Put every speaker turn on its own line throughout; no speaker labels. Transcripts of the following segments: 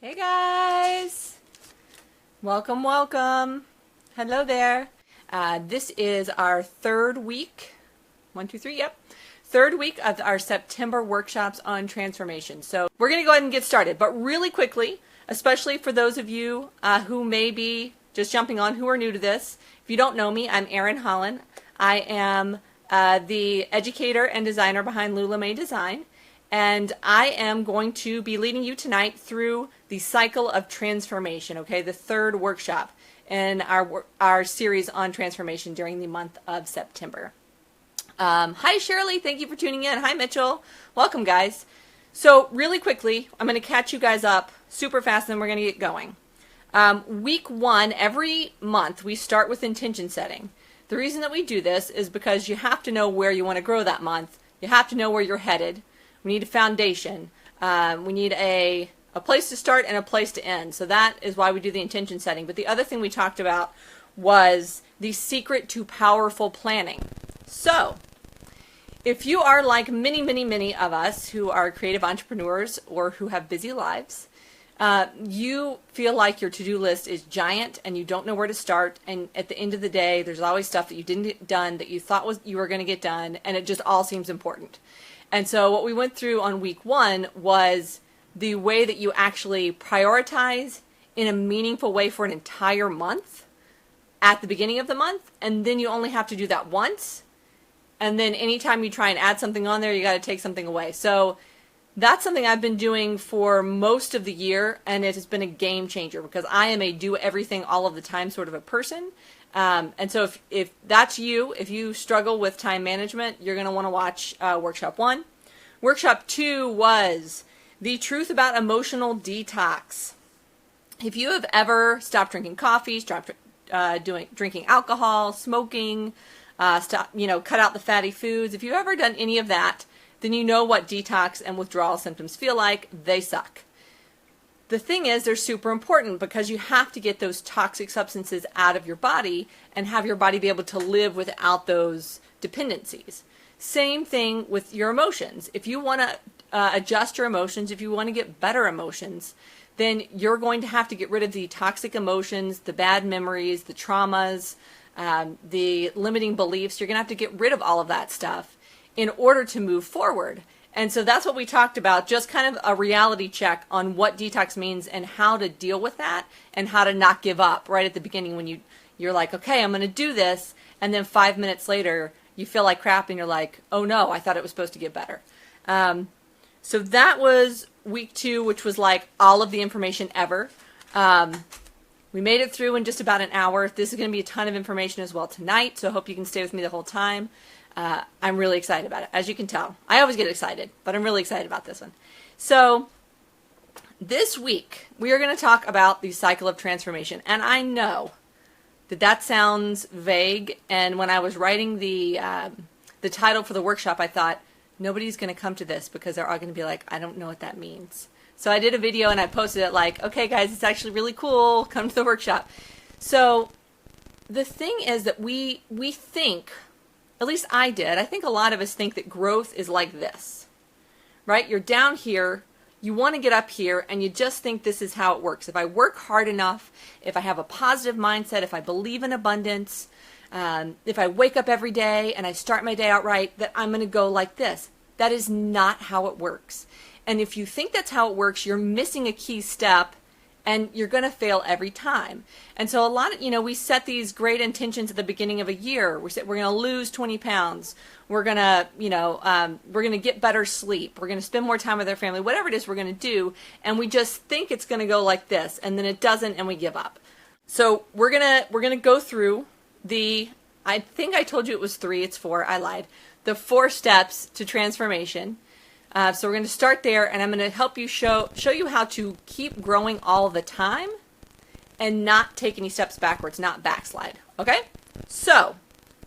Hey guys! Welcome, welcome. Hello there. This is our third week. 1, 2, 3, yep. Third week of our September workshops on transformation. So we're going to go ahead and get started. But really quickly, especially for those of you who may be just jumping on, who are new to this. If you don't know me, I'm Erin Holland. I am the educator and designer behind Lula May Design. And I am going to be leading you tonight through the cycle of transformation, okay, the third workshop in our series on transformation during the month of September. Hi, Shirley. Thank you for tuning in. Hi, Mitchell. Welcome, guys. So really quickly, I'm going to catch you guys up super fast, and then we're going to get going. Week 1, every month, we start with intention setting. The reason that we do this is because you have to know where you want to grow that month. You have to know where you're headed. We need a foundation. We need a place to start and a place to end. So that is why we do the intention setting. But the other thing we talked about was the secret to powerful planning. So if you are like many of us who are creative entrepreneurs or who have busy lives, you feel like your to-do list is giant and you don't know where to start. And at the end of the day, there's always stuff that you didn't get done that you thought you were going to get done, and it just all seems important. And so what we went through on week 1 was the way that you actually prioritize in a meaningful way for an entire month at the beginning of the month. And then you only have to do that once. And then anytime you try and add something on there, you got to take something away. So that's something I've been doing for most of the year. And it has been a game changer because I am a do everything all of the time sort of a person. And so if that's you, if you struggle with time management, you're going to want to watch Workshop 1. Workshop 2 was the truth about emotional detox. If you have ever stopped drinking coffee, stopped drinking alcohol, smoking, cut out the fatty foods, if you've ever done any of that, then you know what detox and withdrawal symptoms feel like. They suck. The thing is, they're super important because you have to get those toxic substances out of your body and have your body be able to live without those dependencies. Same thing with your emotions. If you want to adjust your emotions, if you want to get better emotions, then you're going to have to get rid of the toxic emotions, the bad memories, the traumas, the limiting beliefs. You're going to have to get rid of all of that stuff in order to move forward. And so that's what we talked about, just kind of a reality check on what detox means and how to deal with that and how to not give up right at the beginning when you're like, okay, I'm going to do this. And then 5 minutes later, you feel like crap and you're like, oh no, I thought it was supposed to get better. So that was week 2, which was like all of the information ever. We made it through in just about an hour. This is going to be a ton of information as well tonight. So I hope you can stay with me the whole time. I'm really excited about it. As you can tell, I always get excited, but I'm really excited about this one. So this week, we are going to talk about the cycle of transformation. And I know that sounds vague. And when I was writing the title for the workshop, I thought, nobody's going to come to this because they're all going to be like, I don't know what that means. So I did a video and I posted it like, okay, guys, it's actually really cool. Come to the workshop. So the thing is that we think, at least I did, I think a lot of us think that growth is like this, right? You're down here, you want to get up here, and you just think this is how it works. If I work hard enough, if I have a positive mindset, if I believe in abundance, if I wake up every day and I start my day out right, that I'm going to go like this. That is not how it works. And if you think that's how it works, you're missing a key step and you're going to fail every time. And so a lot of, we set these great intentions at the beginning of a year. We said we're going to lose 20 pounds. We're going to, we're going to get better sleep. We're going to spend more time with our family, whatever it is we're going to do. And we just think it's going to go like this, and then it doesn't, and we give up. So we're going to go through I think I told you it was 3, it's 4, I lied. The 4 steps to transformation. So we're going to start there, and I'm going to help you show you how to keep growing all the time and not take any steps backwards, not backslide. Okay? So,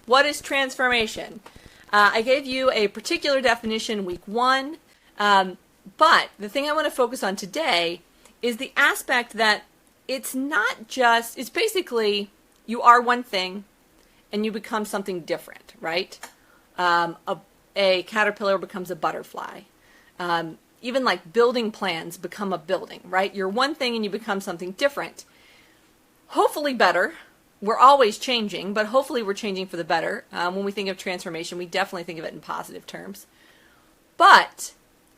what is transformation? I gave you a particular definition week 1, but the thing I want to focus on today is the aspect that it's basically you are one thing and you become something different, right? A caterpillar becomes a butterfly. even like building plans become a building, right? You're one thing and you become something different. Hopefully better. We're always changing, but hopefully we're changing for the better. When we think of transformation, we definitely think of it in positive terms. But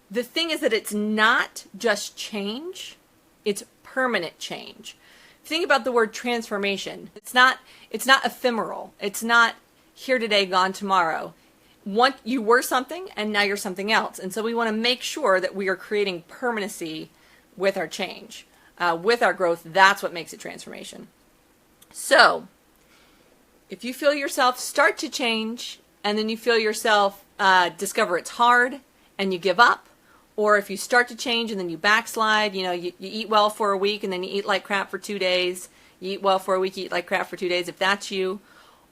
the thing is that it's not just change, it's permanent change. Think about the word transformation. It's not ephemeral. It's not here today, gone tomorrow. You were something and now you're something else. And so we want to make sure that we are creating permanency with our change, with our growth. That's what makes it transformation. So if you feel yourself start to change and then you feel yourself discover it's hard and you give up, or if you start to change and then you backslide, you eat well for a week and then you eat like crap for 2 days, you eat well for a week, you eat like crap for 2 days, if that's you,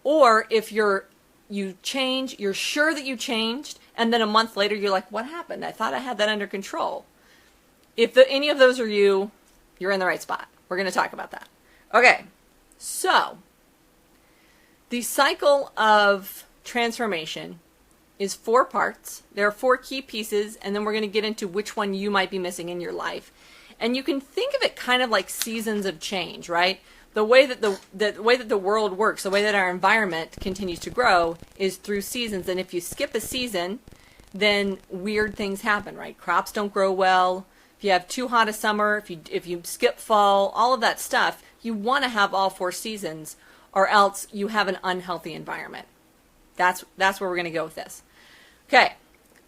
or if you change, you're sure that you changed, and then a month later you're like, what happened? I thought I had that under control. If any of those are you, you're in the right spot. We're going to talk about that. Okay, so the cycle of transformation is 4 parts. There are 4 key pieces, and then we're going to get into which one you might be missing in your life. And you can think of it kind of like seasons of change, right? The way that the world works, the way that our environment continues to grow is through seasons. And if you skip a season, then weird things happen, right? Crops don't grow well. If you have too hot a summer, if you skip fall, all of that stuff, you want to have all 4 seasons, or else you have an unhealthy environment. That's where we're going to go with this. Okay,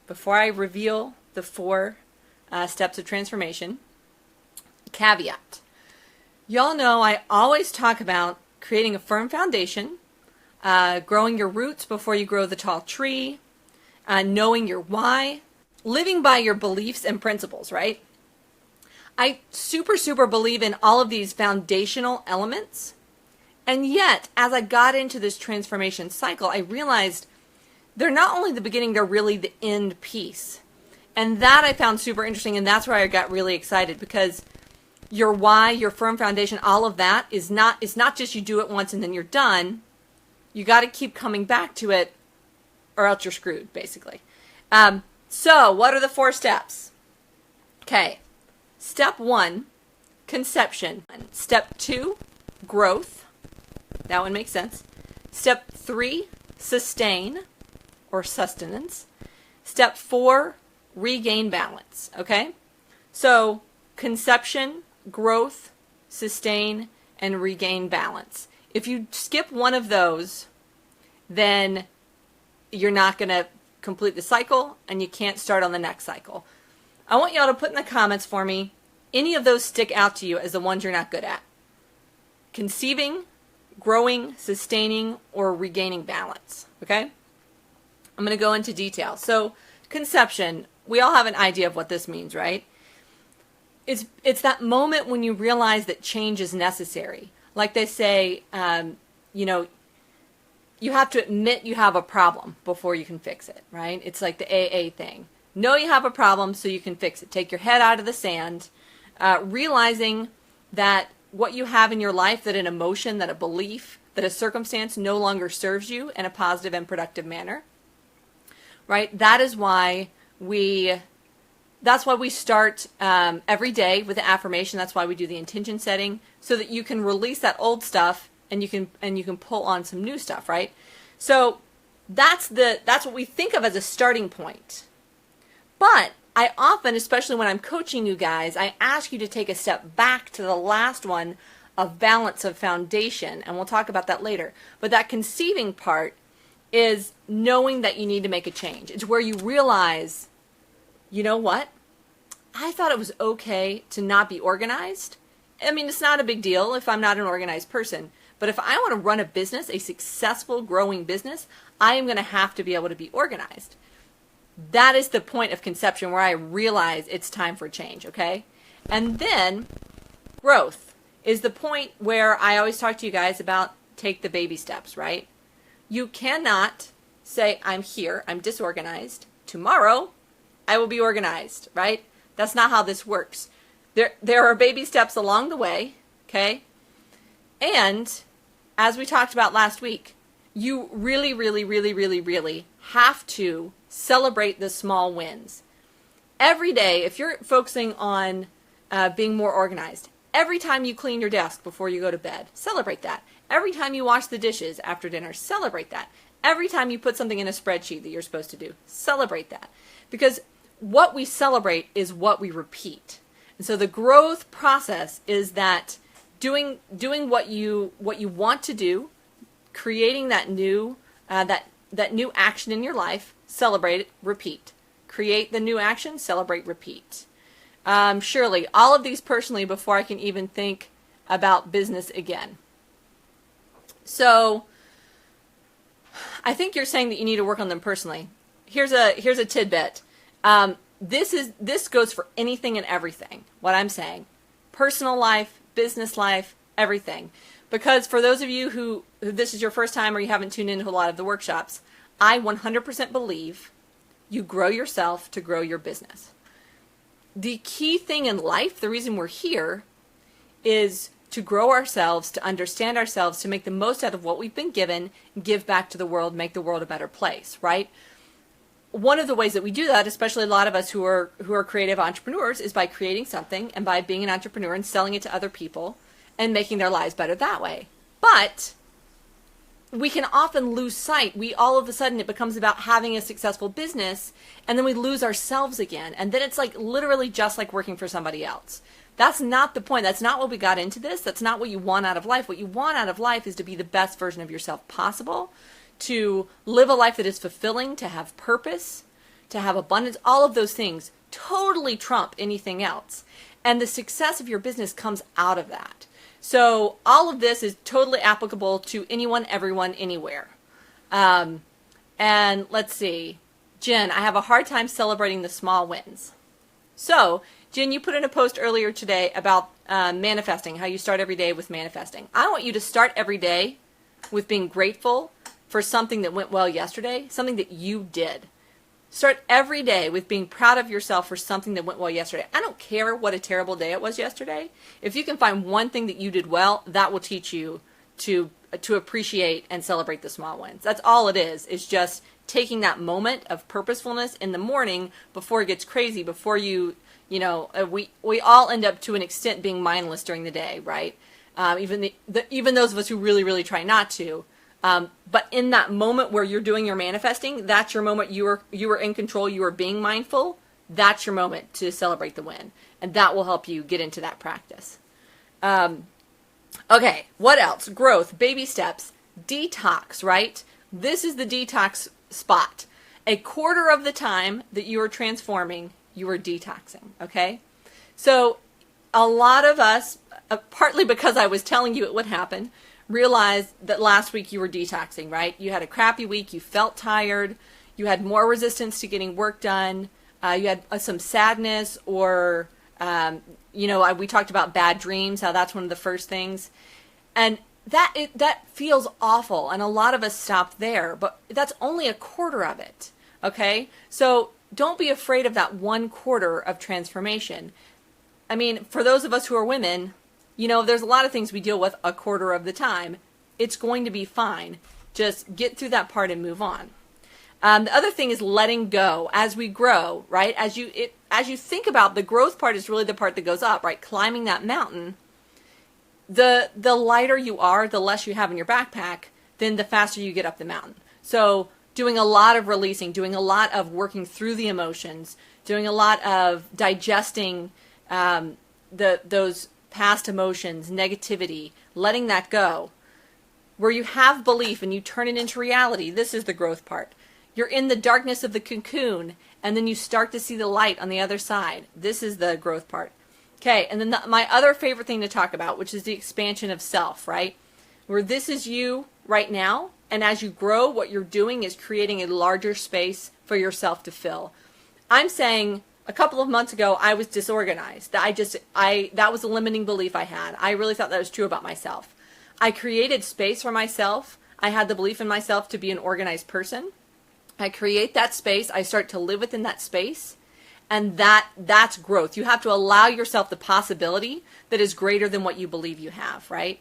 before I reveal the 4 steps of transformation, caveat. Y'all know I always talk about creating a firm foundation, growing your roots before you grow the tall tree, knowing your why, living by your beliefs and principles, right? I super believe in all of these foundational elements. And yet, as I got into this transformation cycle, I realized they're not only the beginning, they're really the end piece. And that I found super interesting, and that's where I got really excited, because your why, your firm foundation, all of that it's not just you do it once and then you're done. You got to keep coming back to it, or else you're screwed, basically. So what are the 4 steps? Okay. Step 1, conception. Step 2, growth. That one makes sense. Step 3, sustain or sustenance. Step 4, regain balance. Okay? So conception, growth, sustain, and regain balance. If you skip one of those, then you're not going to complete the cycle and you can't start on the next cycle. I want y'all to put in the comments for me, any of those stick out to you as the ones you're not good at. Conceiving, growing, sustaining, or regaining balance. Okay? I'm going to go into detail. So conception, we all have an idea of what this means, right? It's that moment when you realize that change is necessary. Like they say, you have to admit you have a problem before you can fix it, right? It's like the AA thing. Know you have a problem so you can fix it. Take your head out of the sand, realizing that what you have in your life, that an emotion, that a belief, that a circumstance no longer serves you in a positive and productive manner, right? That's why we start every day with the affirmation. That's why we do the intention setting, so that you can release that old stuff and you can pull on some new stuff, right? So that's what we think of as a starting point. But I often, especially when I'm coaching you guys, I ask you to take a step back to the last one of balance of foundation, and we'll talk about that later. But that conceiving part is knowing that you need to make a change. It's where you realize, you know what? I thought it was okay to not be organized. I mean, it's not a big deal if I'm not an organized person. But if I want to run a business, a successful, growing business, I am going to have to be able to be organized. That is the point of conception, where I realize it's time for change, okay? And then growth is the point where I always talk to you guys about take the baby steps, right? You cannot say, I'm here, I'm disorganized. Tomorrow, I will be organized, right? That's not how this works. There are baby steps along the way, okay? And as we talked about last week, you really have to celebrate the small wins. every day, if you're focusing on being more organized, every time you clean your desk before you go to bed, celebrate that. Every time you wash the dishes after dinner, celebrate that. Every time you put something in a spreadsheet that you're supposed to do, celebrate that. Because what we celebrate is what we repeat. And so the growth process is that doing what you want to do, creating that new new action in your life, celebrate it, repeat. Create the new action, celebrate, repeat. Surely, all of these personally before I can even think about business again. So, I think you're saying that you need to work on them personally. Here's a tidbit. This goes for anything and everything. What I'm saying, personal life, business life, everything. Because for those of you who this is your first time or you haven't tuned into a lot of the workshops, I 100% believe you grow yourself to grow your business. The key thing in life, the reason we're here, is to grow ourselves, to understand ourselves, to make the most out of what we've been given, give back to the world, make the world a better place, right? One of the ways that we do that, especially a lot of us who are creative entrepreneurs, is by creating something and by being an entrepreneur and selling it to other people and making their lives better that way. But we can often lose sight. All of a sudden it becomes about having a successful business, and then we lose ourselves again. And then it's like literally just like working for somebody else. That's not the point. That's not what we got into this. That's not what you want out of life. What you want out of life is to be the best version of yourself possible, to live a life that is fulfilling, to have purpose, to have abundance. All of those things totally trump anything else. And the success of your business comes out of that. So all of this is totally applicable to anyone, everyone, anywhere. And let's see. Jen, I have a hard time celebrating the small wins. So, Jen, you put in a post earlier today about manifesting, how you start every day with manifesting. I want you to start every day with being grateful for something that went well yesterday, something that you did. Start every day with being proud of yourself for something that went well yesterday. I don't care what a terrible day it was yesterday. If you can find one thing that you did well, that will teach you to appreciate and celebrate the small wins. That's all it is. It's just taking that moment of purposefulness in the morning before it gets crazy, before we all end up to an extent being mindless during the day, right? Even those of us who really, really try not to. But in that moment where you're doing your manifesting, that's your moment. You are in control. You are being mindful. That's your moment to celebrate the win, and that will help you get into that practice. Okay, what else? Growth, baby steps, detox. Right? This is the detox spot. A quarter of the time that you are transforming, you are detoxing. Okay, so a lot of us, partly because I was telling you it would happen, realized that last week you were detoxing, right? You had a crappy week. You felt tired. You had more resistance to getting work done. You had some sadness, or, we talked about bad dreams, how that's one of the first things. And that feels awful. And a lot of us stop there, but that's only a quarter of it. Okay? So don't be afraid of that 1/4 of transformation. I mean, for those of us who are women, there's a lot of things we deal with a quarter of the time. It's going to be fine. Just get through that part and move on. The other thing is letting go as we grow, right? As you think about the growth part is really the part that goes up, right? Climbing that mountain. The lighter you are, the less you have in your backpack, then the faster you get up the mountain. So doing a lot of releasing, doing a lot of working through the emotions, doing a lot of digesting those past emotions, negativity, letting that go. Where you have belief and you turn it into reality, this is the growth part. You're in the darkness of the cocoon, and then you start to see the light on the other side. This is the growth part. Okay, and then my other favorite thing to talk about, which is the expansion of self, right? Where this is you right now, and as you grow, what you're doing is creating a larger space for yourself to fill. I'm saying a couple of months ago, I was disorganized. That was a limiting belief I had. I really thought that was true about myself. I created space for myself. I had the belief in myself to be an organized person. I create that space. I start to live within that space. And that's growth. You have to allow yourself the possibility that is greater than what you believe you have, right?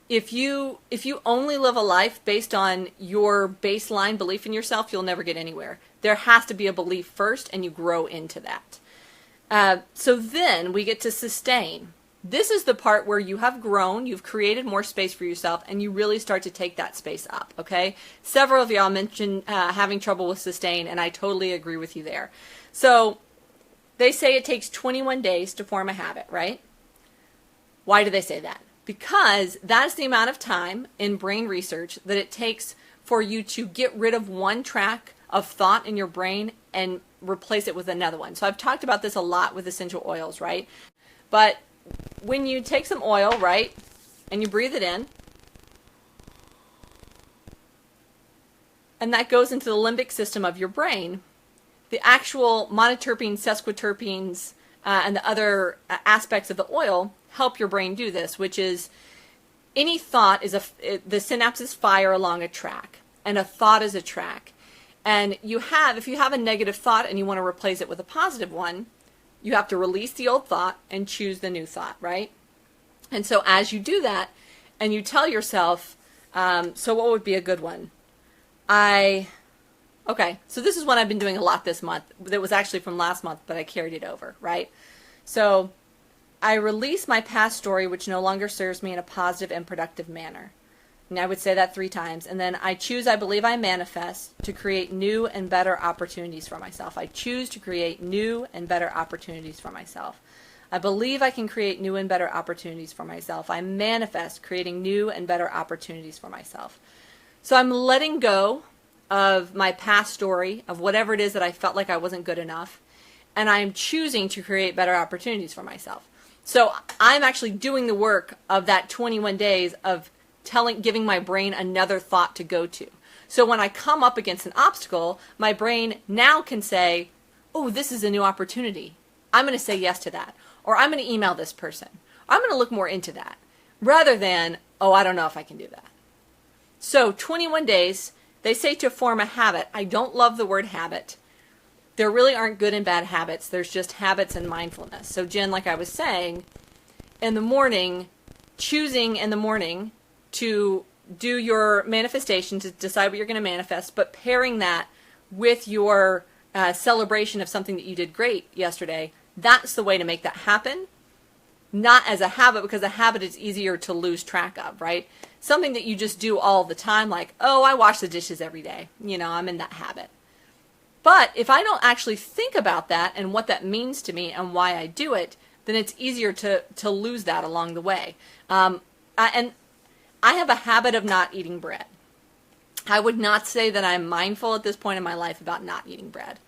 If you only live a life based on your baseline belief in yourself, you'll never get anywhere. There has to be a belief first, and you grow into that. So then we get to sustain. This is the part where you have grown, you've created more space for yourself, and you really start to take that space up, okay? Several of y'all mentioned having trouble with sustain, and I totally agree with you there. So they say it takes 21 days to form a habit, right? Why do they say that? Because that's the amount of time in brain research that it takes for you to get rid of one track of thought in your brain and replace it with another one. So I've talked about this a lot with essential oils, right? But when you take some oil, right, and you breathe it in, and that goes into the limbic system of your brain, the actual monoterpenes, sesquiterpenes, and the other aspects of the oil help your brain do this, which is any thought is the synapses fire along a track, and a thought is a track. And if you have a negative thought and you want to replace it with a positive one, you have to release the old thought and choose the new thought, right? And so as you do that, and you tell yourself, so what would be a good one? Okay, so this is one I've been doing a lot this month. That was actually from last month, but I carried it over, right? So I release my past story, which no longer serves me in a positive and productive manner. And I would say that 3 times. And then I choose, I believe I manifest, to create new and better opportunities for myself. I choose to create new and better opportunities for myself. I believe I can create new and better opportunities for myself. I manifest creating new and better opportunities for myself. So I'm letting go of my past story, of whatever it is that I felt like I wasn't good enough, and I'm choosing to create better opportunities for myself. So I'm actually doing the work of that 21 days of giving my brain another thought to go to. So when I come up against an obstacle, my brain now can say, oh, this is a new opportunity. I'm going to say yes to that. Or I'm going to email this person. Or I'm going to look more into that. Rather than, oh, I don't know if I can do that. So 21 days, they say to form a habit. I don't love the word habit. There really aren't good and bad habits. There's just habits and mindfulness. So Jen, like I was saying, in the morning, choosing in the morning to do your manifestation, to decide what you're going to manifest, but pairing that with your celebration of something that you did great yesterday, that's the way to make that happen. Not as a habit, because a habit is easier to lose track of, right? Something that you just do all the time, like, oh, I wash the dishes every day. You know, I'm in that habit. But if I don't actually think about that and what that means to me and why I do it, then it's easier to lose that along the way. And I have a habit of not eating bread. I would not say that I'm mindful at this point in my life about not eating bread,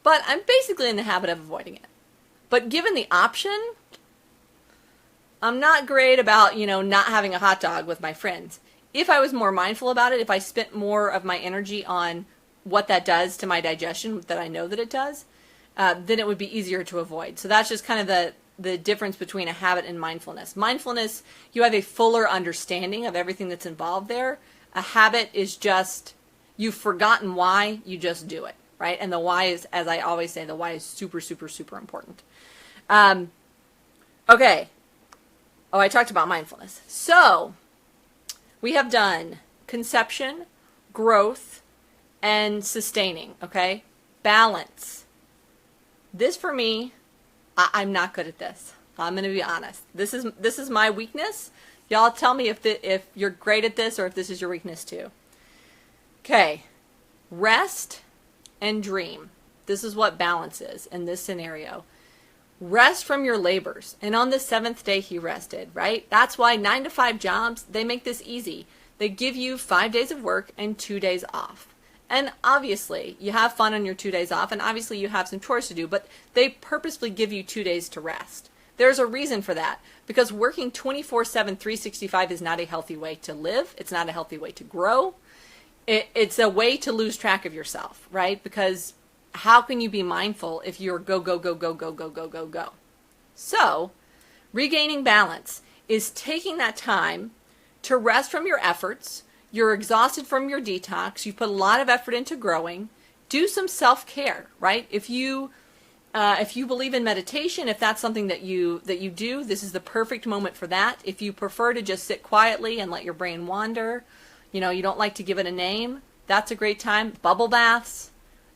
but I'm basically in the habit of avoiding it. But given the option, I'm not great about, not having a hot dog with my friends. If I was more mindful about it, if I spent more of my energy on what that does to my digestion, that I know that it does, then it would be easier to avoid. So that's just kind of the difference between a habit and mindfulness. Mindfulness, you have a fuller understanding of everything that's involved there. A habit is just, you've forgotten why, you just do it, right? And the why is, as I always say, the why is super, super, super important. Okay. Oh, I talked about mindfulness. So, we have done conception, growth, and sustaining, okay? Balance. This for me, I'm not good at this. I'm going to be honest. This is my weakness. Y'all tell me if you're great at this or if this is your weakness too. Okay. Rest and dream. This is what balance is in this scenario. Rest from your labors. And on the 7th day he rested, right? That's why 9-to-5 jobs, they make this easy. They give you 5 days of work and 2 days off. And obviously, you have fun on your 2 days off, and obviously you have some chores to do, but they purposefully give you 2 days to rest. There's a reason for that, because working 24/7, 365 is not a healthy way to live. It's not a healthy way to grow. It's a way to lose track of yourself, right? Because how can you be mindful if you're go, go, go, go, go, go, go, go, go? So, regaining balance is taking that time to rest from your efforts. You're exhausted from your detox. You put a lot of effort into growing. Do some self-care, right? If you believe in meditation, if that's something that you do, this is the perfect moment for that. If you prefer to just sit quietly and let your brain wander, you don't like to give it a name, that's a great time. Bubble baths,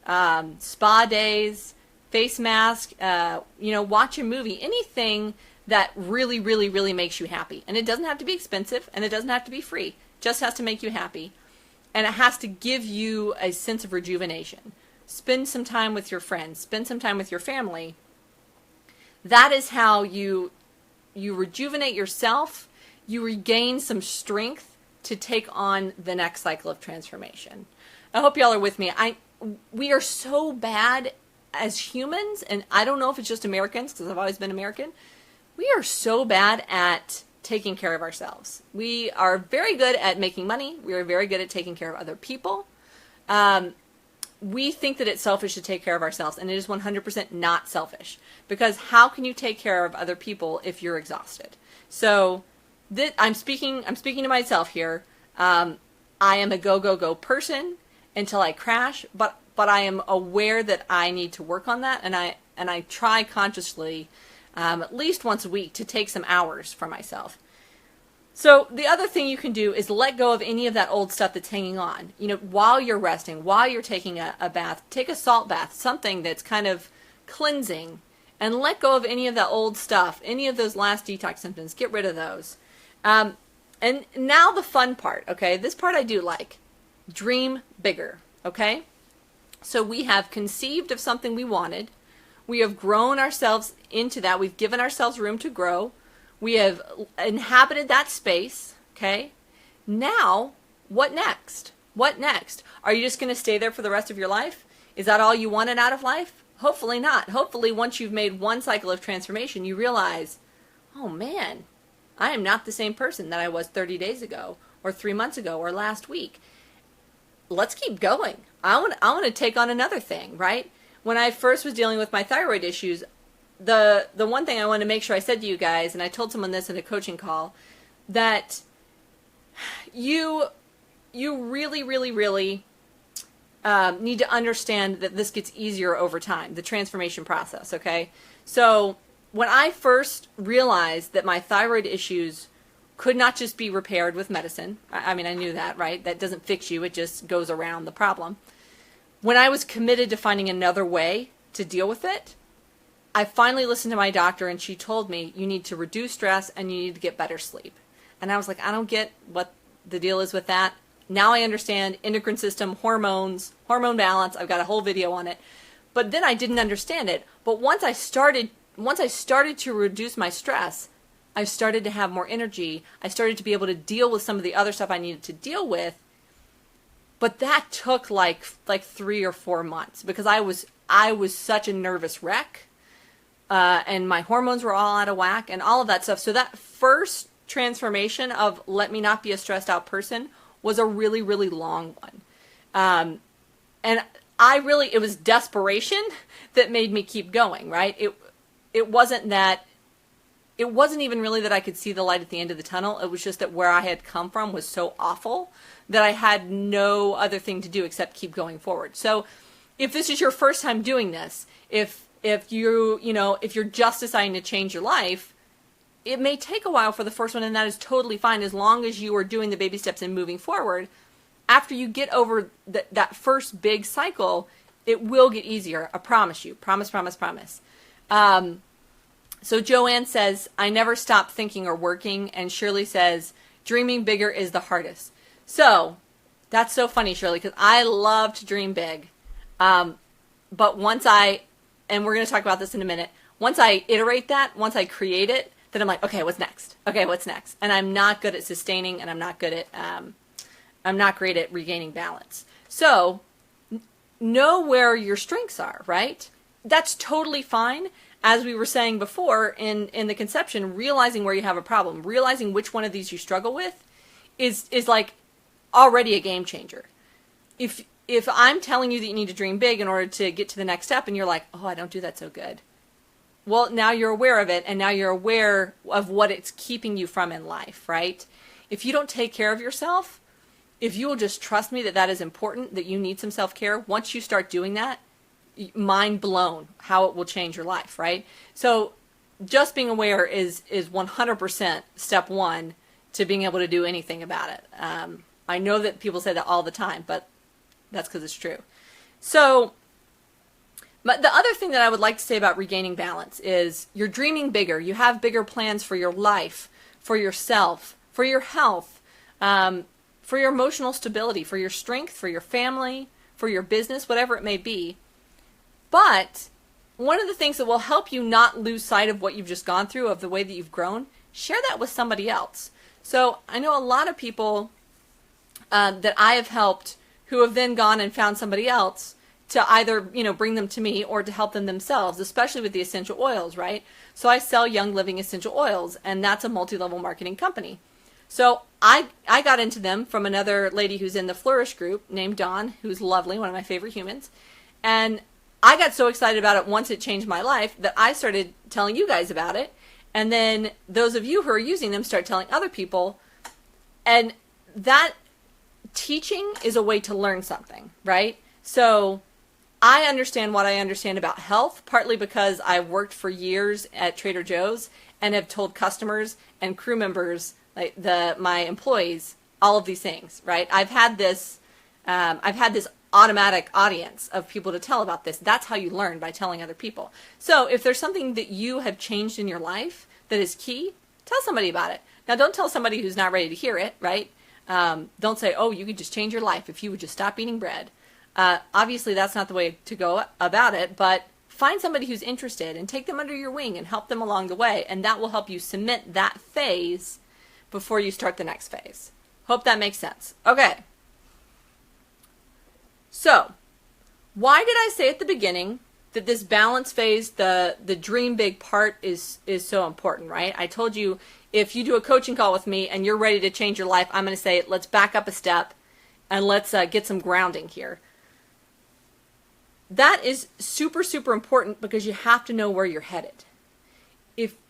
spa days, face mask, watch a movie, anything that really, really, really makes you happy. And it doesn't have to be expensive, and it doesn't have to be free. It just has to make you happy. And it has to give you a sense of rejuvenation. Spend some time with your friends. Spend some time with your family. That is how you rejuvenate yourself. You regain some strength to take on the next cycle of transformation. I hope y'all are with me. We are so bad as humans, and I don't know if it's just Americans, because I've always been American. We are so bad at taking care of ourselves. We are very good at making money. We are very good at taking care of other people. We think that it's selfish to take care of ourselves, and it is 100% not selfish. Because how can you take care of other people if you're exhausted? So I'm speaking to myself here. I am a go person until I crash, but I am aware that I need to work on that, and I try consciously at least once a week to take some hours for myself. So the other thing you can do is let go of any of that old stuff that's hanging on. While you're resting, while you're taking a bath, take a salt bath, something that's kind of cleansing, and let go of any of that old stuff, any of those last detox symptoms. Get rid of those. And now the fun part, okay? This part I do like. Dream bigger, okay? So we have conceived of something we wanted. We have grown ourselves into that. We've given ourselves room to grow. We have inhabited that space, okay? Now, what next? What next? Are you just going to stay there for the rest of your life? Is that all you wanted out of life? Hopefully not. Hopefully once you've made one cycle of transformation, you realize, oh man, I am not the same person that I was 30 days ago, or 3 months ago, or last week. Let's keep going. I want to take on another thing, right? When I first was dealing with my thyroid issues, the one thing I want to make sure I said to you guys, and I told someone this in a coaching call, that you really, really, really need to understand that this gets easier over time, the transformation process, okay? So when I first realized that my thyroid issues could not just be repaired with medicine, I mean, I knew that, right? That doesn't fix you, it just goes around the problem. When I was committed to finding another way to deal with it, I finally listened to my doctor, and she told me you need to reduce stress and you need to get better sleep. And I was like, I don't get what the deal is with that. Now I understand endocrine system, hormones, hormone balance. I've got a whole video on it. But then I didn't understand it. But once I started to reduce my stress, I started to have more energy. I started to be able to deal with some of the other stuff I needed to deal with. But that took like 3 or 4 months, because I was such a nervous wreck, and my hormones were all out of whack and all of that stuff. So that first transformation of let me not be a stressed out person was a really, really long one. And it was desperation that made me keep going, right? It wasn't even really that I could see the light at the end of the tunnel. It was just that where I had come from was so awful that I had no other thing to do except keep going forward. So if this is your first time doing this, if you're just deciding to change your life, it may take a while for the first one, and that is totally fine as long as you are doing the baby steps and moving forward. After you get over that first big cycle, it will get easier. I promise you. Promise, promise, promise. So Joanne says, I never stop thinking or working. And Shirley says, dreaming bigger is the hardest. So that's so funny, Shirley, because I love to dream big. But and we're going to talk about this in a minute, once I iterate that, once I create it, then I'm like, okay, what's next? Okay, what's next? And I'm not good at sustaining, and I'm not great at regaining balance. So know where your strengths are, right? That's totally fine. As we were saying before in the conception, realizing where you have a problem, realizing which one of these you struggle with is like already a game changer. If I'm telling you that you need to dream big in order to get to the next step, and you're like, oh, I don't do that so good. Well, now you're aware of it, and now you're aware of what it's keeping you from in life, right? If you don't take care of yourself, if you will just trust me that that is important, that you need some self-care, once you start doing that, mind blown how it will change your life, right? So just being aware is 100% step one to being able to do anything about it. I know that people say that all the time, but that's because it's true. So But the other thing that I would like to say about regaining balance is you're dreaming bigger. You have bigger plans for your life, for yourself, for your health, for your emotional stability, for your strength, for your family, for your business, whatever it may be. But one of the things that will help you not lose sight of what you've just gone through, of the way that you've grown, share that with somebody else. So I know a lot of people that I have helped who have then gone and found somebody else to either, bring them to me or to help them themselves, especially with the essential oils, right? So I sell Young Living essential oils, and that's a multi-level marketing company. So I got into them from another lady who's in the Flourish group named Dawn, who's lovely, one of my favorite humans. And I got so excited about it once it changed my life that I started telling you guys about it. And then those of you who are using them start telling other people. And that teaching is a way to learn something, right? So I understand what I understand about health, partly because I've worked for years at Trader Joe's and have told customers and crew members, like my employees, all of these things, right? I've had this automatic audience of people to tell about this. That's how you learn, by telling other people. So if there's something that you have changed in your life that is key, tell somebody about it. Now, don't tell somebody who's not ready to hear it, right? Don't say, oh, you could just change your life if you would just stop eating bread. Obviously, that's not the way to go about it, but find somebody who's interested and take them under your wing and help them along the way, and that will help you cement that phase before you start the next phase. Hope that makes sense. Okay. So, why did I say at the beginning that this balance phase, the dream big part is so important, right? I told you if you do a coaching call with me and you're ready to change your life, I'm going to say, let's back up a step and let's get some grounding here. That is super, super important because you have to know where you're headed.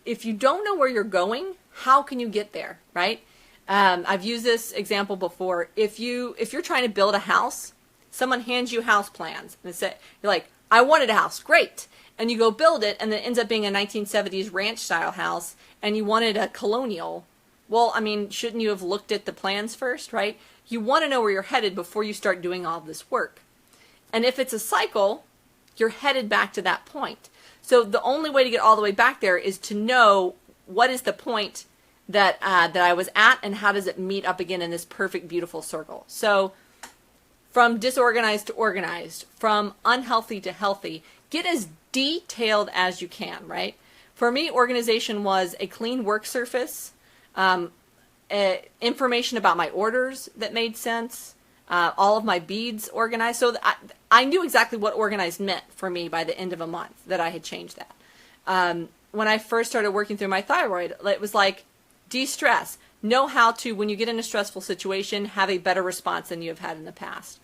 If you don't know where you're going, how can you get there, right? I've used this example before. If you're trying to build a house, someone hands you house plans and you're like, I wanted a house, great. And you go build it and then it ends up being a 1970s ranch style house and you wanted a colonial. Well, I mean, shouldn't you have looked at the plans first, right? You want to know where you're headed before you start doing all of this work. And if it's a cycle, you're headed back to that point. So the only way to get all the way back there is to know what is the point that I was at and how does it meet up again in this perfect, beautiful circle. So from disorganized to organized, from unhealthy to healthy, get as detailed as you can, right? For me, organization was a clean work surface, information about my orders that made sense, all of my beads organized. So I knew exactly what organized meant for me by the end of a month that I had changed that. When I first started working through my thyroid, it was like de-stress. Know how to, when you get in a stressful situation, have a better response than you have had in the past.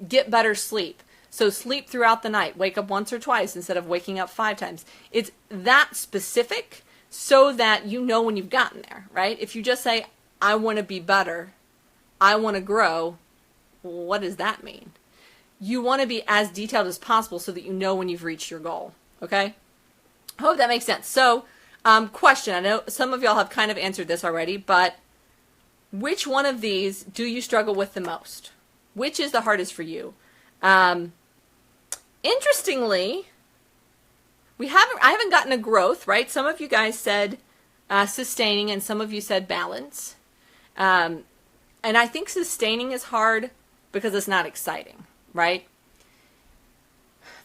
Get better sleep. So sleep throughout the night. Wake up once or twice instead of waking up 5 times. It's that specific so that you know when you've gotten there, right? If you just say, I want to be better, I want to grow, what does that mean? You want to be as detailed as possible so that you know when you've reached your goal, okay? I hope that makes sense. So, question. I know some of y'all have kind of answered this already, but which one of these do you struggle with the most? Which is the hardest for you? Interestingly, I haven't gotten a growth, right? Some of you guys said sustaining and some of you said balance. And I think sustaining is hard because it's not exciting, right?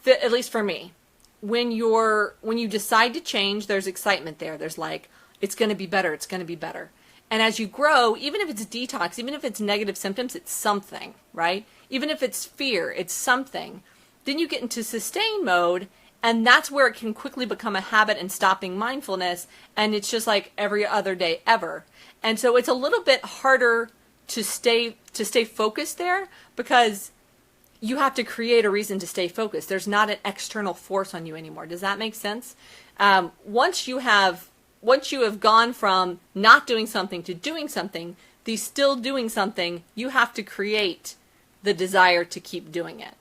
At least for me. When you decide to change, there's excitement there. There's like, it's going to be better. It's going to be better. And as you grow, even if it's detox, even if it's negative symptoms, it's something, right? Even if it's fear, it's something. Then you get into sustain mode, and that's where it can quickly become a habit and stopping mindfulness, and it's just like every other day ever. And so it's a little bit harder to stay focused there because you have to create a reason to stay focused. There's not an external force on you anymore. Does that make sense? Once you have gone from not doing something to doing something, the still doing something, you have to create the desire to keep doing it.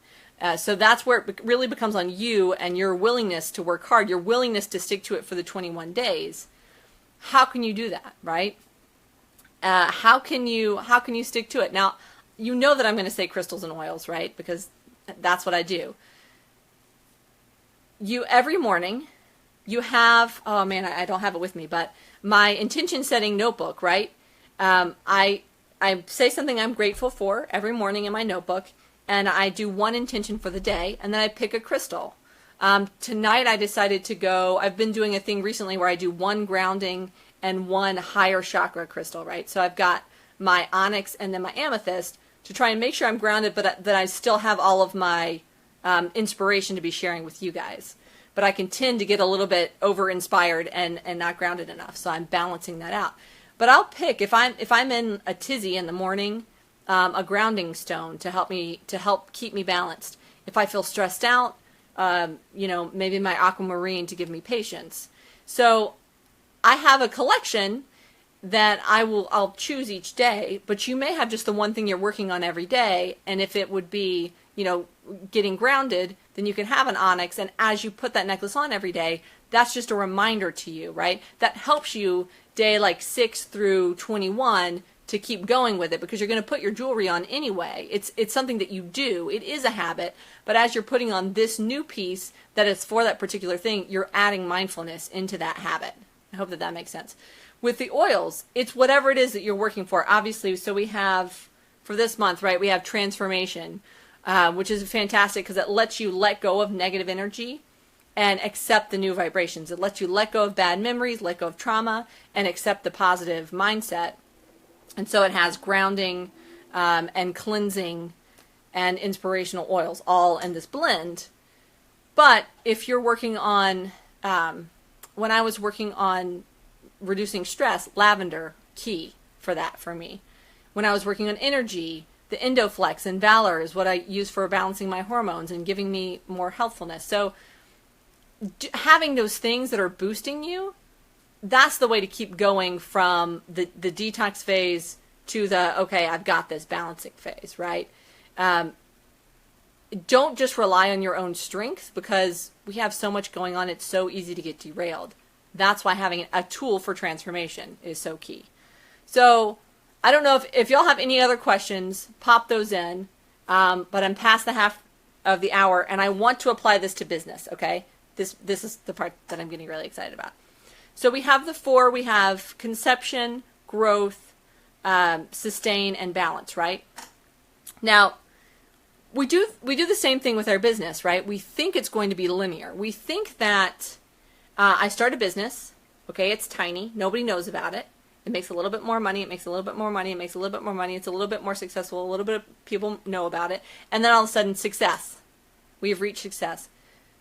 So that's where it really becomes on you and your willingness to work hard, your willingness to stick to it for the 21 days. How can you do that, right? How can you stick to it? Now, you know that I'm going to say crystals and oils, right? Because that's what I do. you every morning, you have, oh man, I don't have it with me, but my intention setting notebook, right? I say something I'm grateful for every morning in my notebook, and I do one intention for the day, and then I pick a crystal. Tonight I decided to go, I've been doing a thing recently where I do one grounding and one higher chakra crystal, right? So I've got my onyx and then my amethyst to try and make sure I'm grounded, but that I still have all of my inspiration to be sharing with you guys. But I can tend to get a little bit over-inspired and not grounded enough, so I'm balancing that out. But I'll pick, if I'm in a tizzy in the morning, a grounding stone to help keep me balanced. If I feel stressed out, maybe my aquamarine to give me patience. So I have a collection that I'll choose each day, but you may have just the one thing you're working on every day, and if it would be, getting grounded, then you can have an onyx, and as you put that necklace on every day, that's just a reminder to you, right? That helps you day like 6 through 21 to keep going with it, because you're going to put your jewelry on anyway. It's something that you do. It is a habit, but as you're putting on this new piece that is for that particular thing, you're adding mindfulness into that habit. I hope that makes sense. With the oils, it's whatever it is that you're working for, obviously. So we have, for this month, right, we have transformation, which is fantastic because it lets you let go of negative energy and accept the new vibrations. It lets you let go of bad memories, let go of trauma, and accept the positive mindset. And so it has grounding and cleansing and inspirational oils all in this blend. But if you're working on, when I was working on reducing stress, lavender, key for that for me. When I was working on energy, the Endoflex and Valor is what I use for balancing my hormones and giving me more healthfulness. So having those things that are boosting you, that's the way to keep going from the detox phase to the, okay, I've got this balancing phase, right? Don't just rely on your own strength, because we have so much going on. It's so easy to get derailed. That's why having a tool for transformation is so key. So I don't know if y'all have any other questions, pop those in. But I'm past the half of the hour, and I want to apply this to business, okay? This is the part that I'm getting really excited about. So we have the 4. We have conception, growth, sustain, and balance, right? Now, we do the same thing with our business, right? We think it's going to be linear. We think that I start a business, okay, it's tiny, nobody knows about it. It makes a little bit more money, it makes a little bit more money, it makes a little bit more money, it's a little bit more successful, a little bit of people know about it, and then all of a sudden, success. We have reached success.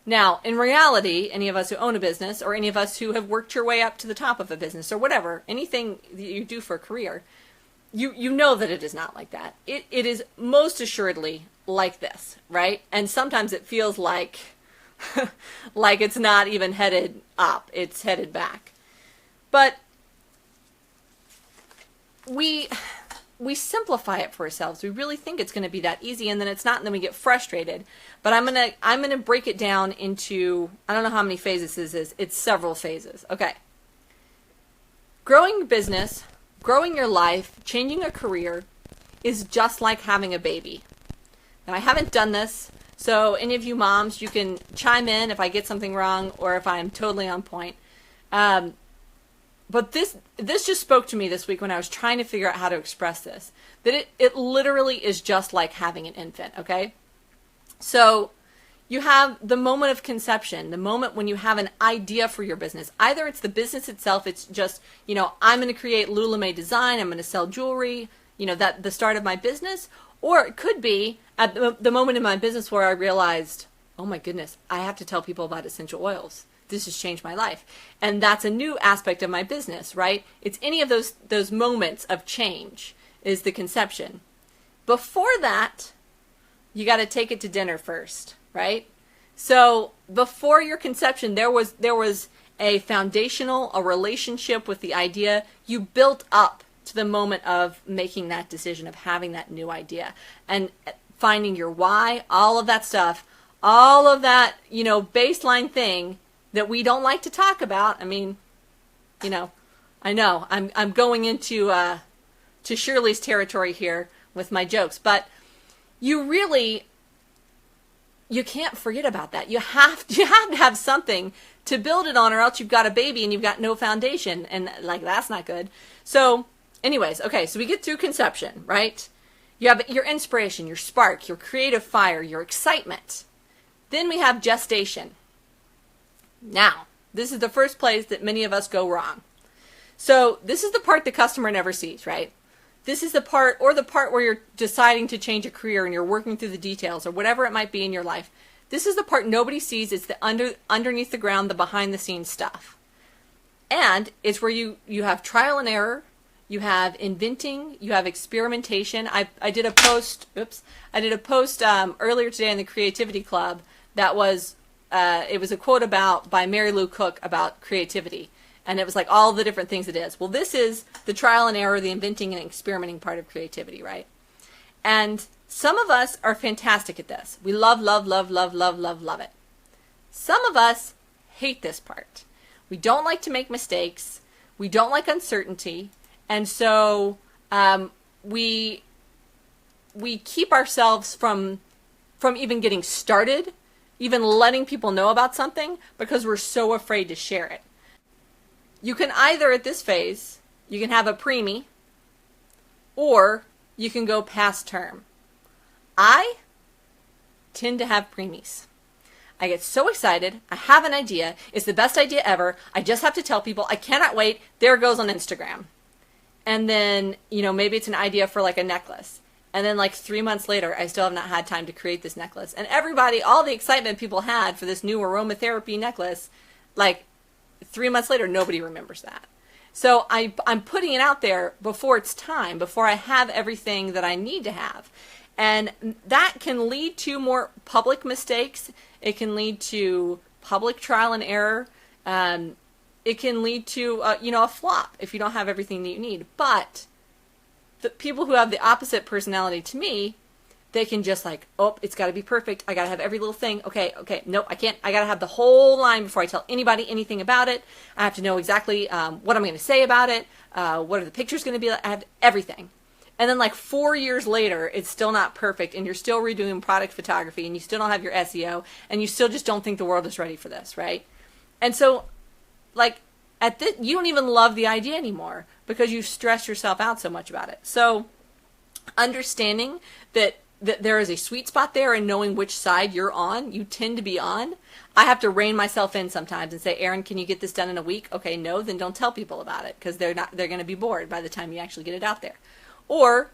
Now, in reality, any of us who own a business, or any of us who have worked your way up to the top of a business, or whatever, anything that you do for a career, you know that it is not like that. It is most assuredly like this, right? And sometimes it feels like like it's not even headed up, it's headed back. But we simplify it for ourselves. We really think it's going to be that easy, and then it's not, and then we get frustrated. But I'm gonna break it down into, I don't know how many phases this is. It's several phases. Okay. Growing your business, growing your life, changing a career is just like having a baby. Now, I haven't done this, so any of you moms, you can chime in if I get something wrong or if I'm totally on point. But this just spoke to me this week when I was trying to figure out how to express this, that it literally is just like having an infant, okay? So you have the moment of conception, the moment when you have an idea for your business. Either it's the business itself, it's just, I'm going to create Lulame design, I'm going to sell jewelry, that the start of my business. Or it could be at the moment in my business where I realized, oh my goodness, I have to tell people about essential oils. This has changed my life. And that's a new aspect of my business, right? It's any of those moments of change is the conception. Before that, you got to take it to dinner first, right? So before your conception, there was a foundational, a relationship with the idea. You built up to the moment of making that decision, of having that new idea and finding your why, all of that stuff, all of that, baseline thing that we don't like to talk about. I mean, I know I'm going into to Shirley's territory here with my jokes, but you really you can't forget about that. You have to have something to build it on, or else you've got a baby and you've got no foundation, and like that's not good. So anyways, okay, so we get through conception, right? You have your inspiration, your spark, your creative fire, your excitement. Then we have gestation. Now, this is the first place that many of us go wrong. So this is the part the customer never sees, right? This is the part where you're deciding to change a career and you're working through the details or whatever it might be in your life. This is the part nobody sees. It's the underneath the ground, the behind the scenes stuff. And it's where you have trial and error, you have inventing, you have experimentation. I did a post earlier today in the Creativity Club that was, it was a quote by Mary Lou Cook about creativity. And it was like all the different things it is. Well, this is the trial and error, the inventing and experimenting part of creativity, right? And some of us are fantastic at this. We love it. Some of us hate this part. We don't like to make mistakes. We don't like uncertainty. And so we keep ourselves from even getting started, even letting people know about something, because we're so afraid to share it. You can either, at this phase, you can have a preemie, or you can go past term. I tend to have preemies. I get so excited. I have an idea. It's the best idea ever. I just have to tell people. I cannot wait. There it goes on Instagram. And then, maybe it's an idea for like a necklace. And then like 3 months later, I still have not had time to create this necklace. And everybody, all the excitement people had for this new aromatherapy necklace, like 3 months later, nobody remembers that. So I'm putting it out there before it's time, before I have everything that I need to have. And that can lead to more public mistakes. It can lead to public trial and error. It can lead to, a flop if you don't have everything that you need. But the people who have the opposite personality to me, they can just like, oh, it's got to be perfect. I got to have every little thing. Okay, nope, I can't. I got to have the whole line before I tell anybody anything about it. I have to know exactly what I'm going to say about it. What are the pictures going to be like? I have everything. And then like 4 years later, it's still not perfect, and you're still redoing product photography, and you still don't have your SEO, and you still just don't think the world is ready for this, right? And so, like, you don't even love the idea anymore because you've stressed yourself out so much about it. So, understanding that there is a sweet spot there and knowing which side you're on, you tend to be on. I have to rein myself in sometimes and say, Erin, can you get this done in a week? Okay, no, then don't tell people about it because they're going to be bored by the time you actually get it out there. Or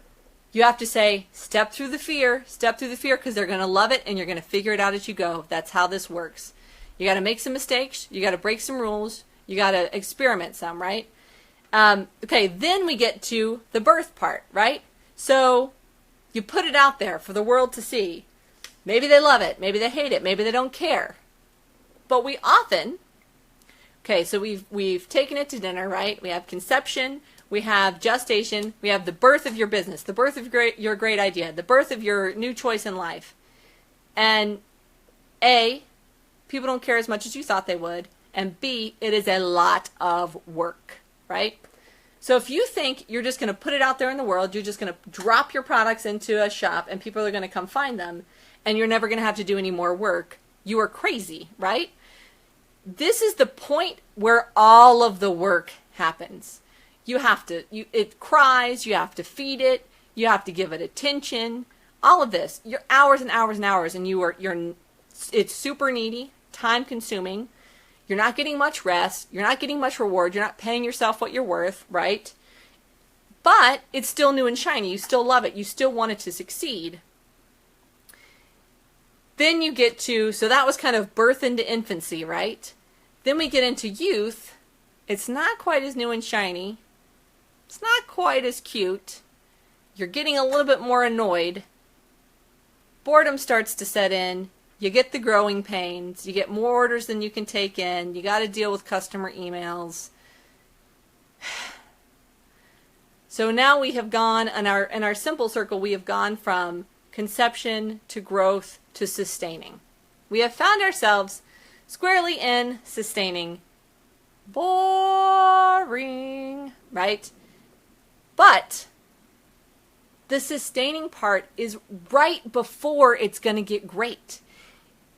you have to say, step through the fear because they're going to love it and you're going to figure it out as you go. That's how this works. You got to make some mistakes. You got to break some rules. You got to experiment some, right? Okay, then we get to the birth part, right? So you put it out there for the world to see. Maybe they love it. Maybe they hate it. Maybe they don't care. But we often, okay, so we've taken it to dinner, right? We have conception. We have gestation, we have the birth of your business, the birth of your great idea, the birth of your new choice in life. And A, people don't care as much as you thought they would, and B, it is a lot of work, right? So if you think you're just going to put it out there in the world, you're just going to drop your products into a shop and people are going to come find them, and you're never going to have to do any more work, you are crazy, right? This is the point where all of the work happens. You have to, it cries, you have to feed it, you have to give it attention, all of this. You're hours and hours and hours, and it's super needy, time consuming. You're not getting much rest, you're not getting much reward, you're not paying yourself what you're worth, right? But it's still new and shiny, you still love it, you still want it to succeed. Then you get to, so that was kind of birth into infancy, right? Then we get into youth. It's not quite as new and shiny. It's not quite as cute. You're getting a little bit more annoyed. Boredom starts to set in. You get the growing pains. You get more orders than you can take in. You got to deal with customer emails. So now we have gone, in our simple circle, we have gone from conception to growth to sustaining. We have found ourselves squarely in sustaining. Boring, right? But the sustaining part is right before it's going to get great.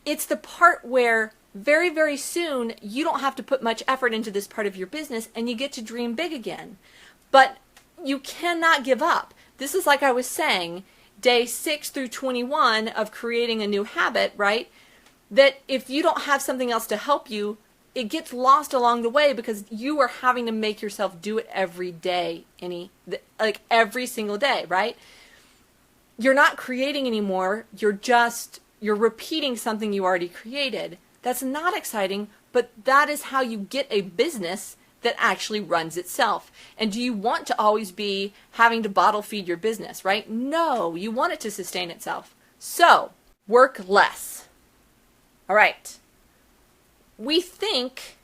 it's the part where very, very soon you don't have to put much effort into this part of your business and you get to dream big again. But you cannot give up. This is like I was saying, day 6 through 21 of creating a new habit, right? That if you don't have something else to help you, it gets lost along the way because you are having to make yourself do it every day, like every single day, right? You're not creating anymore. You're repeating something you already created. That's not exciting, but that is how you get a business that actually runs itself. And do you want to always be having to bottle feed your business, right? No, you want it to sustain itself. So, work less. All right. We think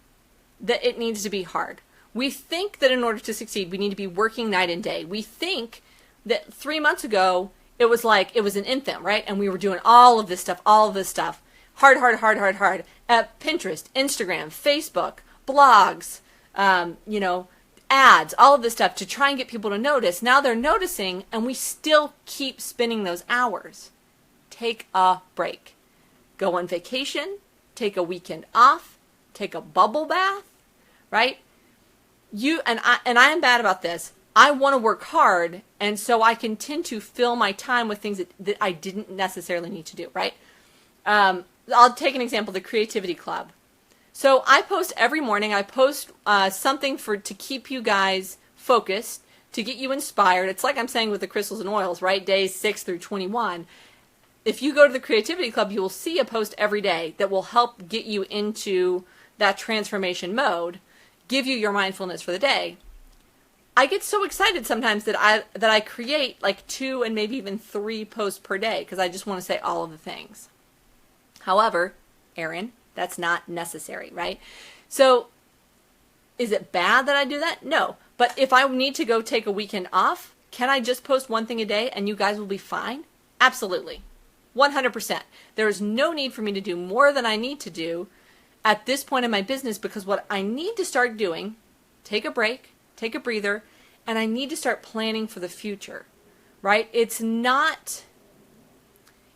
that it needs to be hard. We think that in order to succeed, we need to be working night and day. We think that 3 months ago, it was like it was an infant, right? And we were doing all of this stuff. Hard. Pinterest, Instagram, Facebook, blogs, ads, all of this stuff to try and get people to notice. Now they're noticing and we still keep spending those hours. Take a break. Go on vacation. Take a weekend off. Take a bubble bath, right? I am bad about this. I want to work hard, and so I can tend to fill my time with things that I didn't necessarily need to do, right? I'll take an example, the Creativity Club. So I post every morning. I post something to keep you guys focused, to get you inspired. It's like I'm saying with the crystals and oils, right? Days 6 through 21. If you go to the Creativity Club, you will see a post every day that will help get you into that transformation mode, give you your mindfulness for the day. I get so excited sometimes that I create like 2 and maybe even 3 posts per day because I just want to say all of the things. However, Erin, that's not necessary, right? So is it bad that I do that? No. But if I need to go take a weekend off, can I just post 1 thing a day and you guys will be fine? Absolutely. 100%. There is no need for me to do more than I need to do at this point in my business because what I need to start doing, take a break, take a breather, and I need to start planning for the future, right? It is not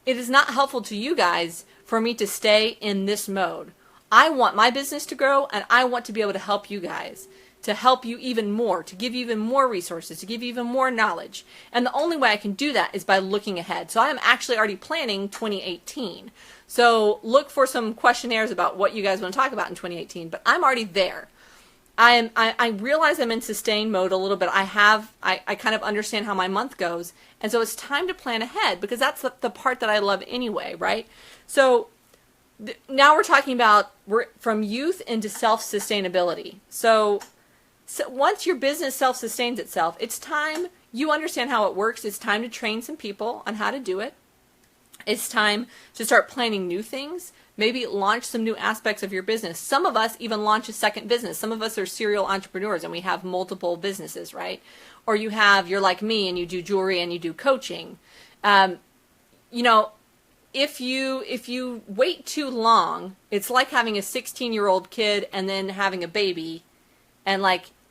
helpful to you guys for me to stay in this mode. I want my business to grow and I want to be able to help you guys, to help you even more, to give you even more resources, to give you even more knowledge. And the only way I can do that is by looking ahead. So I'm actually already planning 2018. So look for some questionnaires about what you guys want to talk about in 2018, but I'm already there. I realize I'm in sustain mode a little bit. I kind of understand how my month goes. And so it's time to plan ahead because that's the part that I love anyway, right? So now we're talking about from youth into self-sustainability. So once your business self-sustains itself, it's time you understand how it works. It's time to train some people on how to do it. It's time to start planning new things. Maybe launch some new aspects of your business. Some of us even launch a second business. Some of us are serial entrepreneurs and we have multiple businesses, right? Or you're like me and you do jewelry and you do coaching. If you wait too long, it's like having a 16-year-old kid and then having a baby and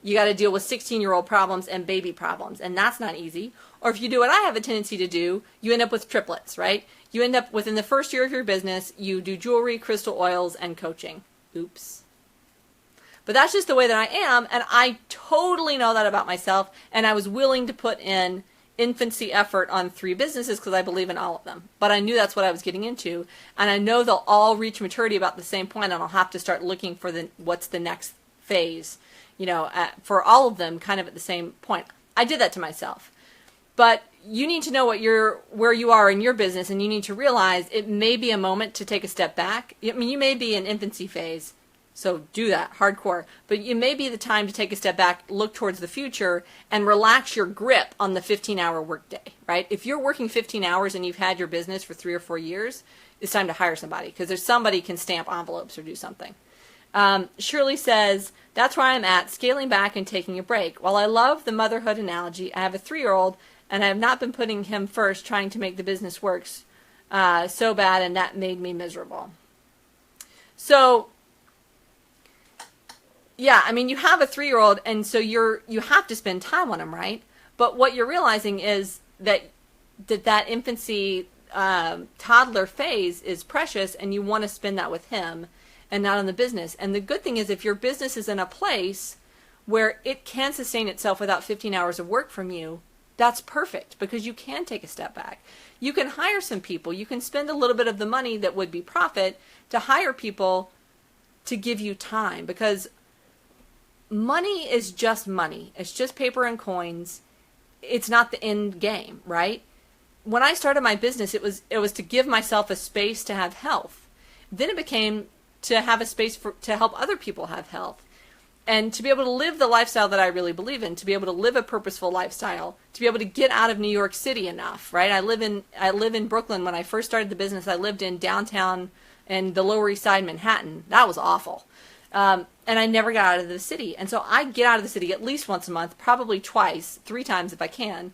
you got to deal with 16-year-old problems and baby problems, and that's not easy. Or if you do what I have a tendency to do, you end up with triplets, right? You end up within the first year of your business, you do jewelry, crystal oils, and coaching. Oops. But that's just the way that I am, and I totally know that about myself, and I was willing to put in infancy effort on 3 businesses because I believe in all of them. But I knew that's what I was getting into, and I know they'll all reach maturity about the same point, and I'll have to start looking for what's the next phase, for all of them kind of at the same point. I did that to myself. But you need to know where you are in your business, and you need to realize it may be a moment to take a step back. I mean, you may be in infancy phase, so do that, hardcore. But it may be the time to take a step back, look towards the future, and relax your grip on the 15-hour workday, right? If you're working 15 hours and you've had your business for 3 or 4 years, it's time to hire somebody because there's somebody can stamp envelopes or do something. Shirley says, that's where I'm at, scaling back and taking a break. While I love the motherhood analogy, I have a 3-year-old and I have not been putting him first, trying to make the business work so bad, and that made me miserable. So, yeah, I mean, you have a 3-year-old, and so you have to spend time on him, right? But what you're realizing is that infancy, toddler phase is precious, and you want to spend that with him and not on the business. And the good thing is, if your business is in a place where it can sustain itself without 15 hours of work from you, that's perfect, because you can take a step back. You can hire some people. You can spend a little bit of the money that would be profit to hire people to give you time, because money is just money. It's just paper and coins. It's not the end game, right? When I started my business, it was to give myself a space to have health. Then it became to have a space to help other people have health, and to be able to live the lifestyle that I really believe in, to be able to live a purposeful lifestyle, to be able to get out of New York City enough, right? I live in Brooklyn. When I first started the business, I lived in downtown and the Lower East Side, Manhattan. That was awful. And I never got out of the city. And so I get out of the city at least once a month, probably twice, 3 times if I can.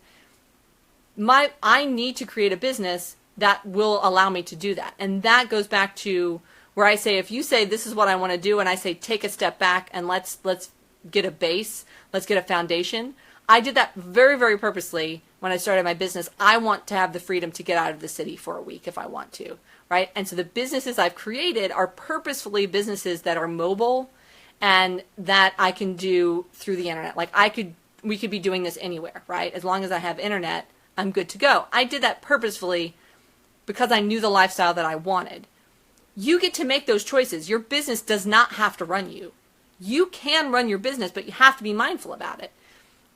I need to create a business that will allow me to do that. And that goes back to where I say, if you say this is what I want to do, and I say take a step back and let's get a base, let's get a foundation. I did that very, very purposely when I started my business. I want to have the freedom to get out of the city for a week if I want to, right? And so the businesses I've created are purposefully businesses that are mobile and that I can do through the internet. Like we could be doing this anywhere, right? As long as I have internet, I'm good to go. I did that purposefully because I knew the lifestyle that I wanted. You get to make those choices. Your business does not have to run you. You can run your business, but you have to be mindful about it.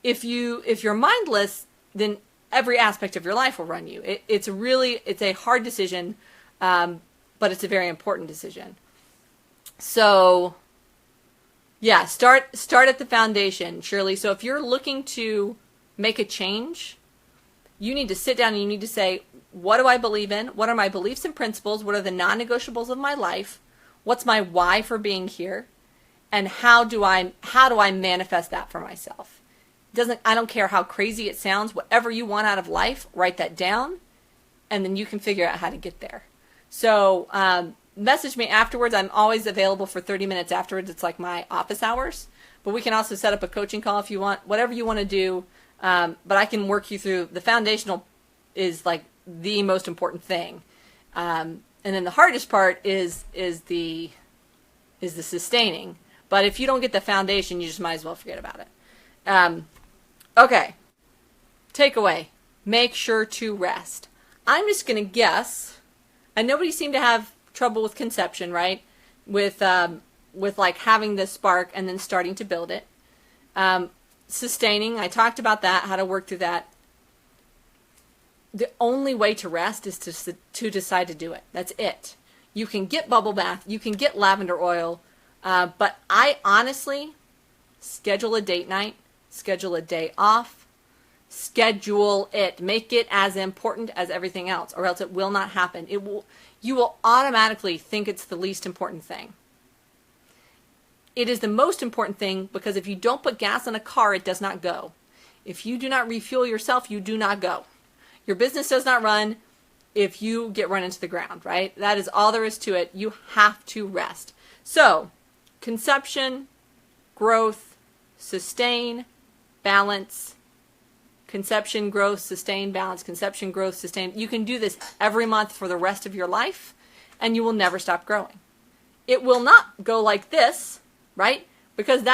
If you're mindless, then every aspect of your life will run you. It's a hard decision, but it's a very important decision. So, yeah, start at the foundation, Shirley. So if you're looking to make a change, you need to sit down and you need to say, what do I believe in? What are my beliefs and principles? What are the non-negotiables of my life? What's my why for being here? And how do I manifest that for myself? I don't care how crazy it sounds. Whatever you want out of life, write that down, and then you can figure out how to get there. So message me afterwards. I'm always available for 30 minutes afterwards. It's like my office hours. But we can also set up a coaching call if you want, whatever you want to do. But I can work you through. The foundational is like the most important thing, and then the hardest part is the sustaining. But if you don't get the foundation, you just might as well forget about it. Okay. Takeaway: make sure to rest. I'm just gonna guess, and nobody seemed to have trouble with conception, right? With like having this spark and then starting to build it. Sustaining, I talked about that, how to work through that. The only way to rest is to decide to do it. That's it. You can get bubble bath, you can get lavender oil, but I honestly schedule a date night, schedule a day off, schedule it. Make it as important as everything else, or else it will not happen. You will automatically think it's the least important thing. It is the most important thing, because if you don't put gas in a car, it does not go. If you do not refuel yourself, you do not go. Your business does not run if you get run into the ground, right? That is all there is to it. You have to rest. So, conception, growth, sustain, balance, conception, growth, sustain, balance, conception, growth, sustain. You can do this every month for the rest of your life, and you will never stop growing. It will not go like this, right? Because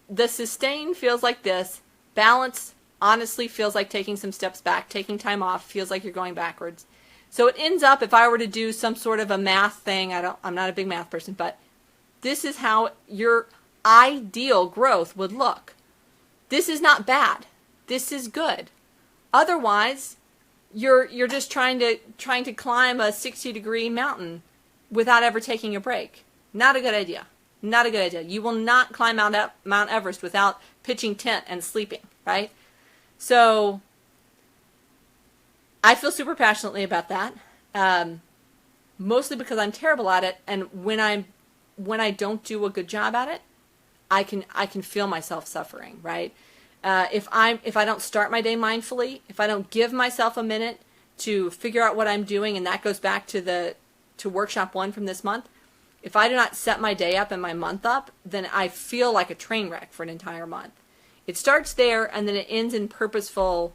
the sustain feels like this. Balance honestly feels like taking some steps back. Taking time off feels like you're going backwards. So it ends up, if I were to do some sort of a math thing, I'm not a big math person, but this is how your ideal growth would look. This is not bad. This is good. Otherwise, you're just trying to climb a 60-degree mountain without ever taking a break. Not a good idea. Not a good idea. You will not climb Mount Everest without pitching tent and sleeping, right? So I feel super passionately about that, mostly because I'm terrible at it, and when I don't do a good job at it, I can feel myself suffering, right? If I don't start my day mindfully, if I don't give myself a minute to figure out what I'm doing, and that goes back to workshop 1 from this month. If I do not set my day up and my month up, then I feel like a train wreck for an entire month. It starts there, and then it ends in purposeful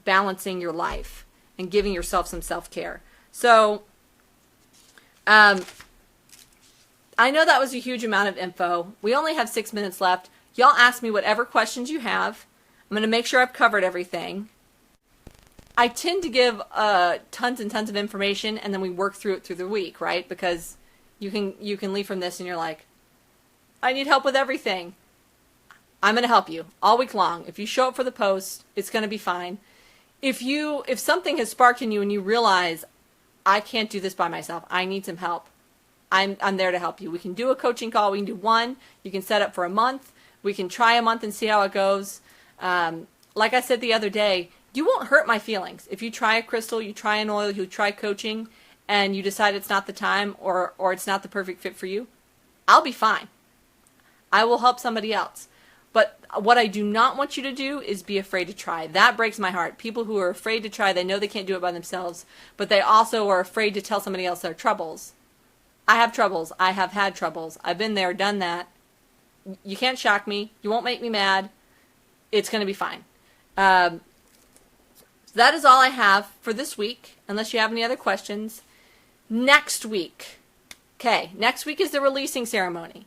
balancing your life and giving yourself some self-care. So, I know that was a huge amount of info. We only have 6 minutes left. Y'all ask me whatever questions you have. I'm going to make sure I've covered everything. I tend to give tons and tons of information, and then we work through it through the week, right? Because you can leave from this and you're like, I need help with everything. I'm going to help you all week long. If you show up for the post, it's going to be fine. If something has sparked in you and you realize, I can't do this by myself, I need some help, I'm there to help you. We can do a coaching call. We can do one. You can set up for a month. We can try a month and see how it goes. Like I said the other day, you won't hurt my feelings. If you try a crystal, you try an oil, you try coaching, and you decide it's not the time or it's not the perfect fit for you, I'll be fine. I will help somebody else. But what I do not want you to do is be afraid to try. That breaks my heart. People who are afraid to try, they know they can't do it by themselves, but they also are afraid to tell somebody else their troubles. I have troubles. I have had troubles. I've been there, done that. You can't shock me. You won't make me mad. It's going to be fine. So that is all I have for this week, unless you have any other questions. Next week. Okay, next week is the releasing ceremony.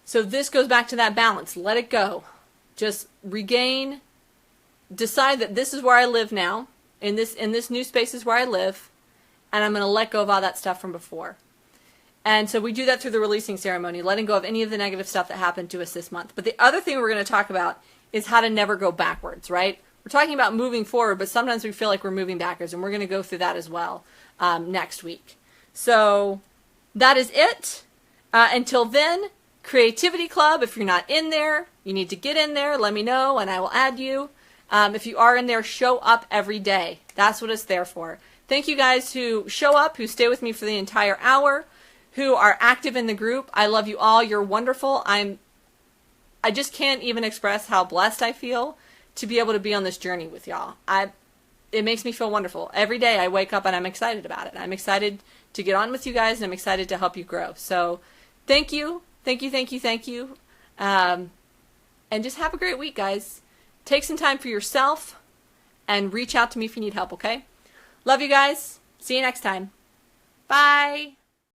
So this goes back to that balance. Let it go. Just regain. Decide that this is where I live now. In this new space is where I live. And I'm going to let go of all that stuff from before. And so we do that through the releasing ceremony, letting go of any of the negative stuff that happened to us this month. But the other thing we're going to talk about is how to never go backwards, right? We're talking about moving forward, but sometimes we feel like we're moving backwards, and we're going to go through that as well next week. So that is it. Until then, Creativity Club, if you're not in there, you need to get in there. Let me know, and I will add you. If you are in there, show up every day. That's what it's there for. Thank you guys who show up, who stay with me for the entire hour, who are active in the group. I love you all. You're wonderful. I just can't even express how blessed I feel to be able to be on this journey with y'all. It makes me feel wonderful. Every day I wake up and I'm excited about it. I'm excited to get on with you guys, and I'm excited to help you grow. So thank you. Thank you, thank you, thank you. And just have a great week, guys. Take some time for yourself and reach out to me if you need help, okay? Love you guys. See you next time. Bye.